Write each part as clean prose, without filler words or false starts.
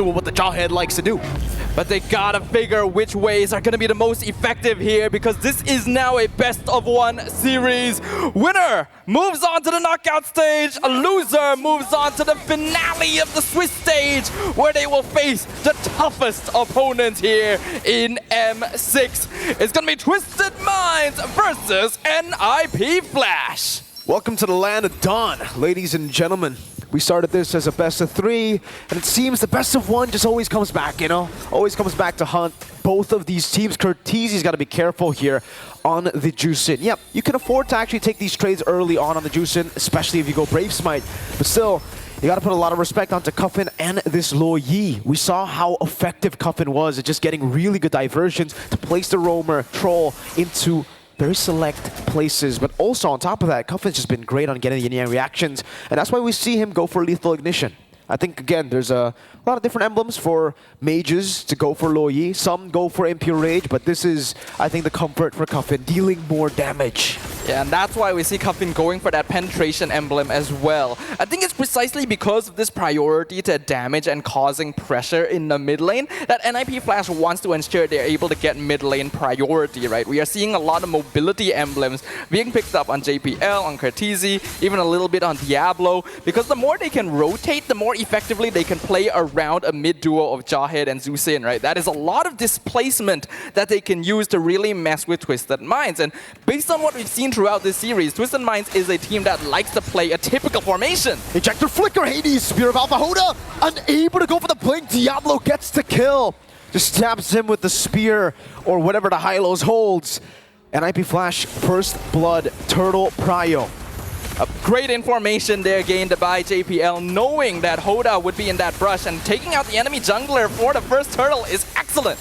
doing what the Jawhead likes to do. But they gotta figure which ways are gonna be the most effective here, because this is now a best-of-1 series. Winner moves on to the knockout stage. A loser moves on to the finale of the Swiss stage, where they will face the toughest opponent here in M6. It's gonna be Twisted Minds versus NIP Flash. Welcome to the land of Dawn, ladies and gentlemen. We started this as a best of 3, and it seems the best of 1 just always comes back, you know? Always comes back to hunt both of these teams. Cortese's got to be careful here on the Juicin. Yep, you can afford to actually take these trades early on the Juicin, especially if you go Brave Smite. But still, you got to put a lot of respect onto Cuffin and this Lo Yi. We saw how effective Cuffin was at just getting really good diversions to place the Roamer Troll into very select places, but also on top of that, Cuffin's just been great on getting the yin-yang reactions, and that's why we see him go for Lethal Ignition. I think, again, there's a lot of different emblems for mages to go for Lo Yi. Some go for Impure Rage, but this is, I think, the comfort for Cuffin, dealing more damage. Yeah, and that's why we see Cuffin going for that penetration emblem as well. I think it's precisely because of this priority to damage and causing pressure in the mid lane that NIP Flash wants to ensure they're able to get mid lane priority, right? We are seeing a lot of mobility emblems being picked up on JPL, on Cortese, even a little bit on Diablo, because the more they can rotate, the more effectively they can play around a mid duo of Jawhead and Zusin, right? That is a lot of displacement that they can use to really mess with Twisted Minds. And based on what we've seen throughout this series, Twisted Minds is a team that likes to play a typical formation. Ejector Flicker, Hades, Spear of Alpha Hoda, unable to go for the blink. Diablo gets the kill. Just stabs him with the spear or whatever the Hylos holds. NIP Flash, first blood, Turtle Prio. A great information there gained by JPL, knowing that Hoda would be in that brush, and taking out the enemy jungler for the first turtle is excellent.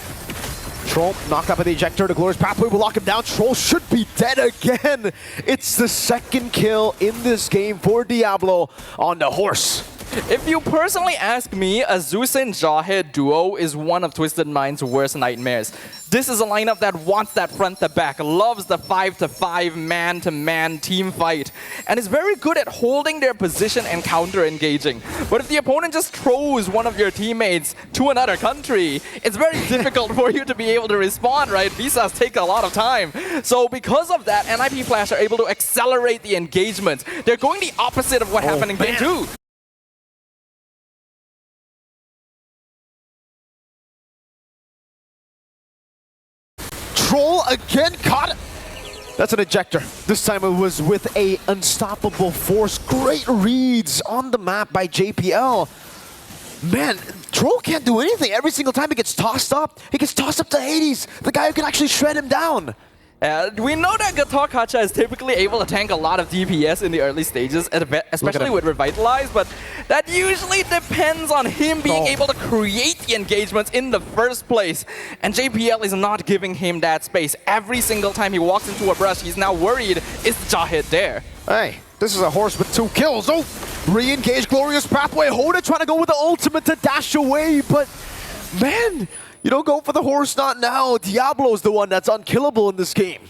Troll knocked up at the ejector. The Glorious Pathway will lock him down. Troll should be dead again. It's the second kill in this game for Diablo on the horse. If you personally ask me, a Zusin Jawhead duo is one of Twisted Minds' worst nightmares. This is a lineup that wants that front to back, loves the 5-to-5 man-to-man team fight, and is very good at holding their position and counter-engaging. But if the opponent just throws one of your teammates to another country, it's very difficult for you to be able to respond, right? Visas take a lot of time. So because of that, NIP Flash are able to accelerate the engagement. They're going the opposite of what happened in Game 2. Troll again caught. That's an ejector. This time it was with a unstoppable force. Great reads on the map by JPL. Man, Troll can't do anything. Every single time he gets tossed up to Hades, the guy who can actually shred him down. We know that Guitar Kacha is typically able to tank a lot of DPS in the early stages, especially with Revitalize, but that usually depends on him being able to create the engagements in the first place. And JPL is not giving him that space. Every single time he walks into a brush, he's now worried, is the Jawhead there? Hey, this is a horse with 2 kills. Oh, re-engage Glorious Pathway. Hoda trying to go with the ultimate to dash away, but man, you don't go for the horse, not now. Diablo's the one that's unkillable in this game.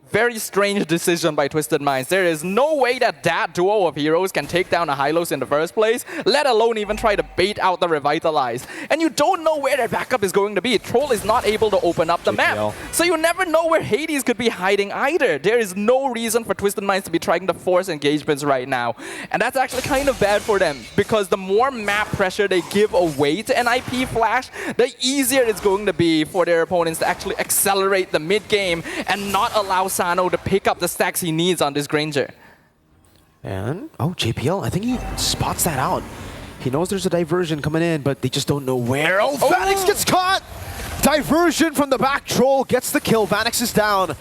Very strange decision by Twisted Minds. There is no way that duo of heroes can take down a Hylos in the first place, let alone even try to bait out the Revitalized. And you don't know where their backup is going to be. Troll is not able to open up the map. So you never know where Hades could be hiding either. There is no reason for Twisted Minds to be trying to force engagements right now. And that's actually kind of bad for them, because the more map pressure they give away to NIP Flash, the easier it's going to be for their opponents to actually accelerate the mid game and not allow Sano to pick up the stacks he needs on this Granger. And, oh, JPL, I think he spots that out. He knows there's a diversion coming in, but they just don't know where. Oh, Vanix gets caught! Diversion from the back. Troll gets the kill. Vanix is down.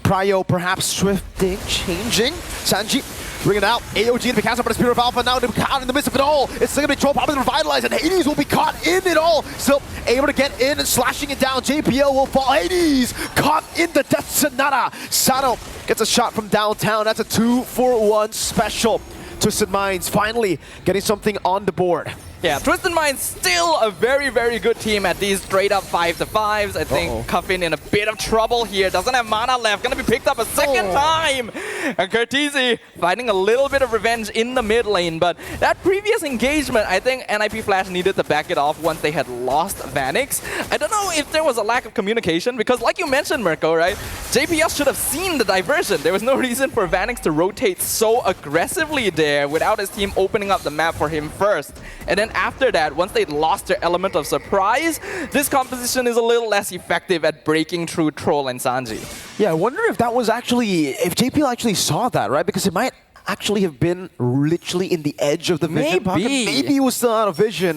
Prio perhaps swifting, changing. Sanji bringing it out. AOG to be cast up by the Spear of Alpha, now to be caught in the midst of it all. It's still going to be Troll probably revitalized, and Hades will be caught in it all. Still able to get in and slashing it down. JPL will fall. Hades caught in the Death Sonata. Sano gets a shot from downtown. That's a 2-for-1 special. Twisted Minds finally getting something on the board. Yeah, Twisted Mind's still a very, very good team at these straight-up 5-5s. I think Cuffin in a bit of trouble here. Doesn't have mana left. Gonna be picked up a second time. And Curtizi finding a little bit of revenge in the mid lane. But that previous engagement, I think NIP Flash needed to back it off once they had lost Vanix. I don't know if there was a lack of communication because like you mentioned, Mirko, right? JPL should have seen the diversion. There was no reason for Vanix to rotate so aggressively there without his team opening up the map for him first. And then after that, once they lost their element of surprise, this composition is a little less effective at breaking through Troll and Sanji. Yeah, I wonder if that was actually, if JPL actually saw that, right? Because it might actually have been literally in the edge of the vision pocket. Maybe it was still out of vision.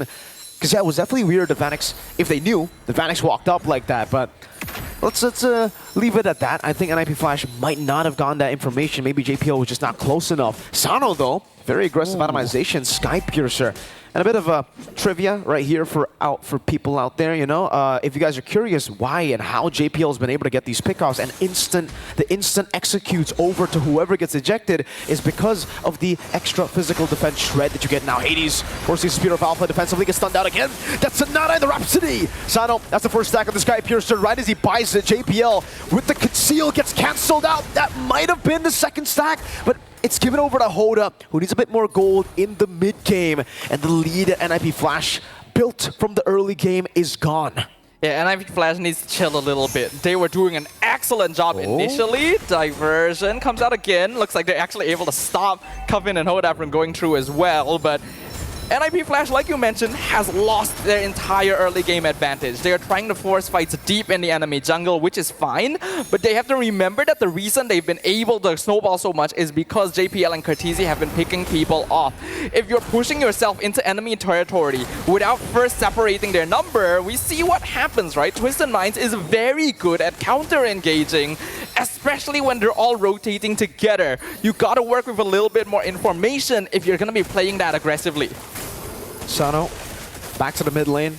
Because yeah, it was definitely weird that Vanix, if they knew, the Vanix walked up like that. But let's leave it at that. I think NIP Flash might not have gotten that information. Maybe JPL was just not close enough. Sano, though, very aggressive atomization, Sky Piercer. And a bit of a trivia right here for people out there, you know. If you guys are curious why and how JPL has been able to get these pickoffs and the instant executes over to whoever gets ejected is because of the extra physical defense shred that you get now. Hades forcing Spear of Alpha defensively, gets stunned out again. That's Sonata in the Rhapsody. Sano, that's the first stack of the Sky Piercer. Right as he buys it, JPL with the conceal gets cancelled out. That might have been the second stack, but it's given over to Hoda, who needs a bit more gold in the mid-game. And the lead that NIP Flash built from the early game is gone. Yeah, NIP Flash needs to chill a little bit. They were doing an excellent job initially. Diversion comes out again. Looks like they're actually able to stop Cuffin and Hoda from going through as well. But NIP Flash, like you mentioned, has lost their entire early game advantage. They are trying to force fights deep in the enemy jungle, which is fine, but they have to remember that the reason they've been able to snowball so much is because JPL and Curtizi have been picking people off. If you're pushing yourself into enemy territory without first separating their number, we see what happens, right? Twisted Minds is very good at counter-engaging, especially when they're all rotating together. You gotta work with a little bit more information if you're gonna be playing that aggressively. Sano, back to the mid lane.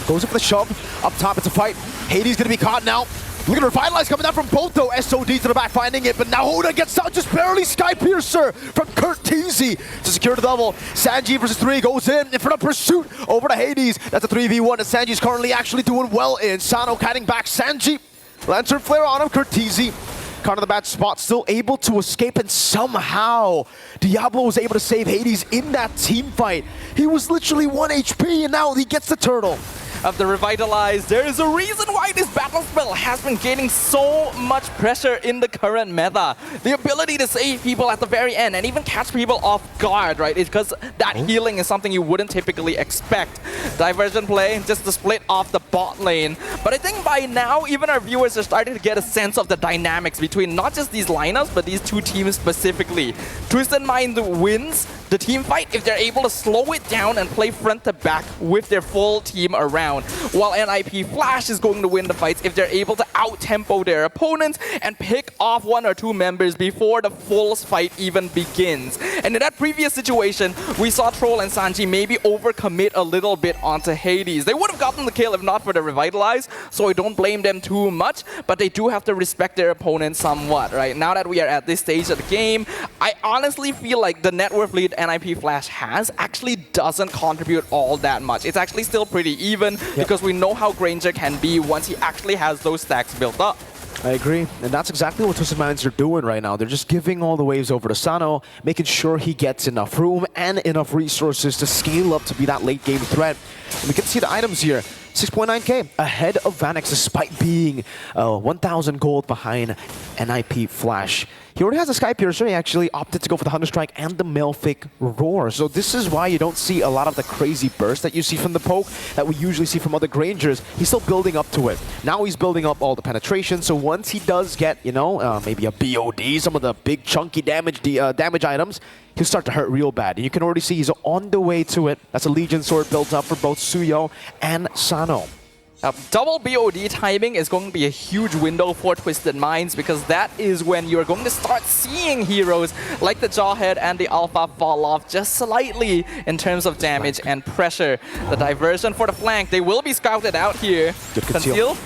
Goes in for the shove. Up top, it's a fight. Hades gonna be caught now. Look at Revitalize coming down from both though. SOD to the back, finding it, but now Hoda gets out just barely. Sky Piercer from Curtizi to secure the double. Sanji versus 3 goes in front of Pursuit over to Hades. That's a 3v1 that Sanji's currently actually doing well in. Sano kiting back Sanji. Lantern Flare on him, Curtizi. Caught in the bad spot, still able to escape, and somehow Diablo was able to save Hades in that team fight. He was literally 1 HP, and now he gets the turtle. Of the Revitalize, there is a reason why this battle spell has been gaining so much pressure in the current meta. The ability to save people at the very end and even catch people off guard, right? It's because that healing is something you wouldn't typically expect. Diversion play, just to split off the bot lane. But I think by now, even our viewers are starting to get a sense of the dynamics between not just these lineups, but these two teams specifically. Twisted Mind wins the team fight if they're able to slow it down and play front to back with their full team around. While NIP Flash is going to win the fights if they're able to out-tempo their opponents and pick off 1 or 2 members before the full fight even begins. And in that previous situation, we saw Troll and Sanji maybe overcommit a little bit onto Hades. They would have gotten the kill if not for the Revitalize, so I don't blame them too much, but they do have to respect their opponent somewhat, right? Now that we are at this stage of the game, I honestly feel like the net worth lead NIP Flash has actually doesn't contribute all that much. It's actually still pretty even because we know how Granger can be once he actually has those stacks built up. I agree, and that's exactly what Twisted Minds are doing right now. They're just giving all the waves over to Sano, making sure he gets enough room and enough resources to scale up to be that late game threat. And we can see the items here. 6.9k ahead of Vanix despite being 1,000 gold behind NIP Flash. He already has a Sky Piercer. He actually opted to go for the Hunter Strike and the Malefic Roar. So this is why you don't see a lot of the crazy burst that you see from the poke that we usually see from other Grangers. He's still building up to it. Now he's building up all the penetration. So once he does get, you know, maybe a BOD, some of the big chunky damage items, he'll start to hurt real bad. And you can already see he's on the way to it. That's a Legion Sword built up for both Suyo and Sano. Double BOD timing is going to be a huge window for Twisted Minds because that is when you're going to start seeing heroes like the Jawhead and the Alpha fall off just slightly in terms of damage and pressure. The diversion for the flank, they will be scouted out here. Good conceal.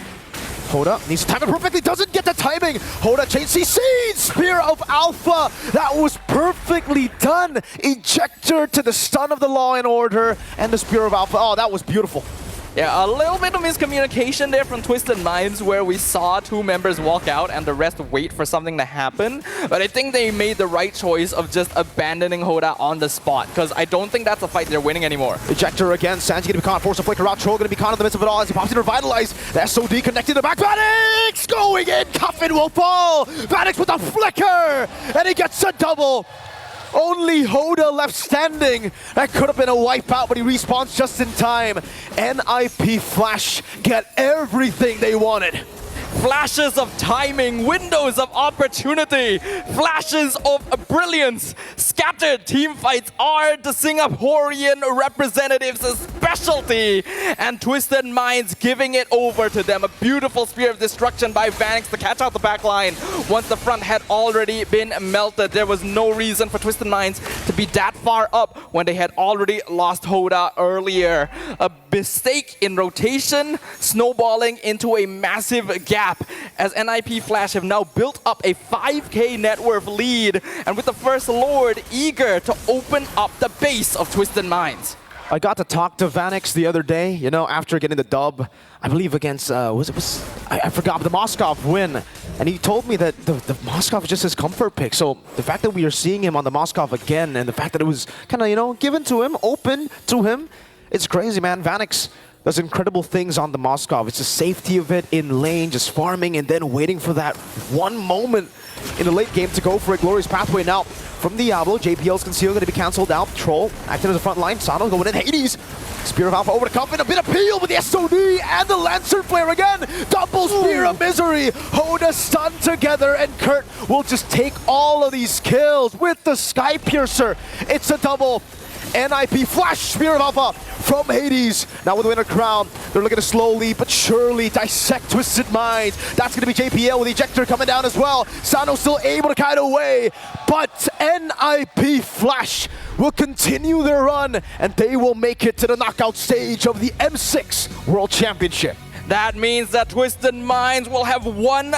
Hoda needs to time it perfectly, doesn't get the timing. Hoda chain CC, Spear of Alpha. That was perfectly done. Ejector to the stun of the Law and Order and the Spear of Alpha. Oh, that was beautiful. Yeah, a little bit of miscommunication there from Twisted Minds where we saw 2 members walk out and the rest wait for something to happen. But I think they made the right choice of just abandoning Hoda on the spot because I don't think that's a fight they're winning anymore. Ejector again, Sanji gonna be caught, force to flicker out, Troll gonna be caught in the midst of it all as he pops in Revitalize. The SOD connected to back, Vanix going in, Coffin will fall! Vanix with a flicker! And he gets a double! Only Hoda left standing. That could have been a wipeout, but he respawns just in time. NIP Flash get everything they wanted. Flashes of timing, windows of opportunity, flashes of brilliance. Scattered team fights are the Singaporean representatives' specialty. And Twisted Minds giving it over to them. A beautiful Spear of Destruction by Vanix to catch out the back line. Once the front had already been melted, there was no reason for Twisted Minds to be that far up when they had already lost Hoda earlier. A mistake in rotation, snowballing into a massive gap as NIP Flash have now built up a 5k net worth lead, and with the First Lord eager to open up the base of Twisted Minds. I got to talk to Vanix the other day, you know, after getting the dub, I believe against, I forgot, the Moskov win. And he told me that the Moskov is just his comfort pick. So the fact that we are seeing him on the Moskov again, and the fact that it was kind of, you know, given to him, open to him, it's crazy, man. Vanix does incredible things on the Moskov. It's the safety of it in lane, just farming and then waiting for that one moment in the late game to go for a glorious pathway. Now, from Diablo, JPL's Conceal going to be cancelled out. Troll acting as a front line. Sano going in. Hades. Spear of Alpha over to Coffin. A bit of peel with the SOD and the Lancer Flare again. Double Spear of Misery. Hoda stunned together, and Kurt will just take all of these kills with the Sky Piercer. It's a double. NIP Flash Spear of Alpha from Hades. Now with the winner crown, they're looking to slowly but surely dissect Twisted Minds. That's going to be JPL with Ejector coming down as well. Sano still able to kite away, but NIP Flash will continue their run, and they will make it to the knockout stage of the M6 World Championship. That means that Twisted Minds will have one